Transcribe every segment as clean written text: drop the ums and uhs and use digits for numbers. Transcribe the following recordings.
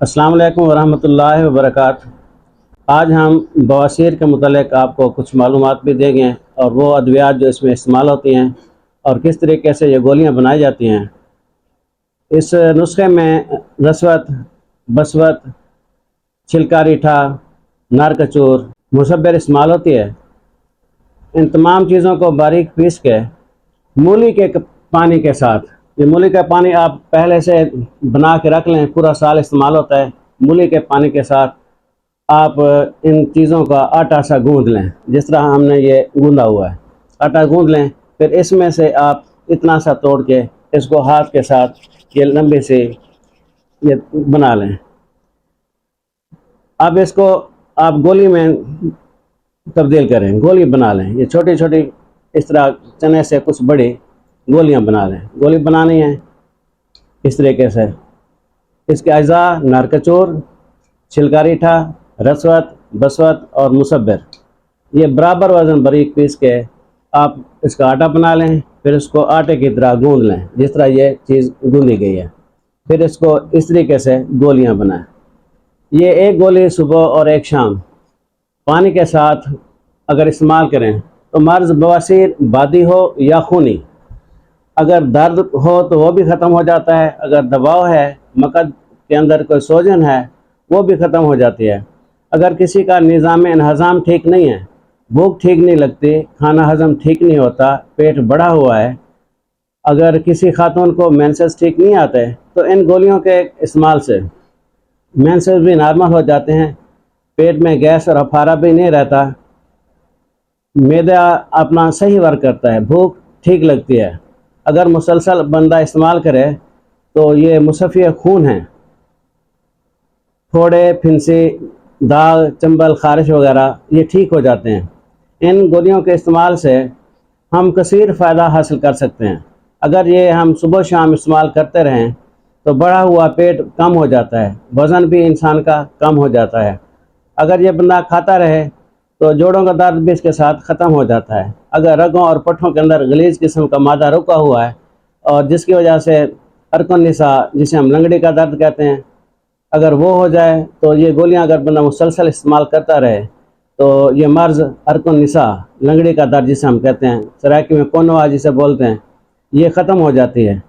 السلام علیکم ورحمۃ اللہ وبرکاتہ۔ آج ہم بواسیر کے متعلق آپ کو کچھ معلومات بھی دیں گے اور وہ ادویات جو اس میں استعمال ہوتی ہیں اور کس طریقے سے یہ گولیاں بنائی جاتی ہیں۔ اس نسخے میں رسوت، بسوت، چھلکا ریٹھا، نارکچور، مصبر استعمال ہوتی ہے۔ ان تمام چیزوں کو باریک پیس کے مولی کے پانی کے ساتھ، یہ مولی کا پانی آپ پہلے سے بنا کے رکھ لیں، پورا سال استعمال ہوتا ہے۔ مولی کے پانی کے ساتھ آپ ان چیزوں کا آٹا سا گوندھ لیں، جس طرح ہم نے یہ گوندا ہوا ہے، آٹا گوندھ لیں۔ پھر اس میں سے آپ اتنا سا توڑ کے اس کو ہاتھ کے ساتھ یہ لمبے سے یہ بنا لیں۔ اب اس کو آپ گولی میں تبدیل کریں، گولی بنا لیں۔ یہ چھوٹی چھوٹی اس طرح چنے سے کچھ بڑی گولیاں بنا لیں۔ گولی بنانی ہے اس طریقے سے۔ اس کے اجزاء نارکچور، چھلکا ریٹھا، رسوت، بسوت اور مصبر، یہ برابر وزن باریک پیس کے آپ اس کا آٹا بنا لیں۔ پھر اس کو آٹے کی طرح گوندھ لیں، جس طرح یہ چیز گوندھی گئی ہے۔ پھر اس کو اس طریقے سے گولیاں بنائیں۔ یہ ایک گولی صبح اور ایک شام پانی کے ساتھ اگر استعمال کریں تو مرض بواسیر بادی ہو یا خونی، اگر درد ہو تو وہ بھی ختم ہو جاتا ہے، اگر دباؤ ہے، مقد کے اندر کوئی سوجن ہے، وہ بھی ختم ہو جاتی ہے۔ اگر کسی کا نظام انہضام ٹھیک نہیں ہے، بھوک ٹھیک نہیں لگتی، کھانا ہضم ٹھیک نہیں ہوتا، پیٹ بڑا ہوا ہے، اگر کسی خاتون کو مینسز ٹھیک نہیں آتے تو ان گولیوں کے استعمال سے مینسز بھی نارمل ہو جاتے ہیں، پیٹ میں گیس اور افارہ بھی نہیں رہتا، معدہ اپنا صحیح ورک کرتا ہے، بھوک ٹھیک لگتی ہے۔ اگر مسلسل بندہ استعمال کرے تو یہ مصفی خون ہیں، پھوڑے، پھنسی، داغ، چنبل، خارش وغیرہ یہ ٹھیک ہو جاتے ہیں۔ ان گولیوں کے استعمال سے ہم کثیر فائدہ حاصل کر سکتے ہیں۔ اگر یہ ہم صبح شام استعمال کرتے رہیں تو بڑھا ہوا پیٹ کم ہو جاتا ہے، وزن بھی انسان کا کم ہو جاتا ہے۔ اگر یہ بندہ کھاتا رہے تو جوڑوں کا درد بھی اس کے ساتھ ختم ہو جاتا ہے۔ اگر رگوں اور پٹھوں کے اندر غلیظ قسم کا مادہ رکا ہوا ہے اور جس کی وجہ سے ارک النساء، جسے ہم لنگڑی کا درد کہتے ہیں، اگر وہ ہو جائے تو یہ گولیاں اگر بندہ مسلسل استعمال کرتا رہے تو یہ مرض ارک النساء، لنگڑی کا درد جسے ہم کہتے ہیں، سرائکی میں کونوا جسے بولتے ہیں، یہ ختم ہو جاتی ہے۔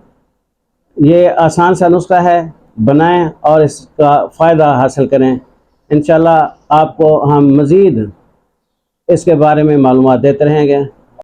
یہ آسان سا نسخہ ہے، بنائیں اور اس کا فائدہ حاصل کریں۔ انشاءاللہ آپ کو ہم مزید اس کے بارے میں معلومات دیتے رہیں گے۔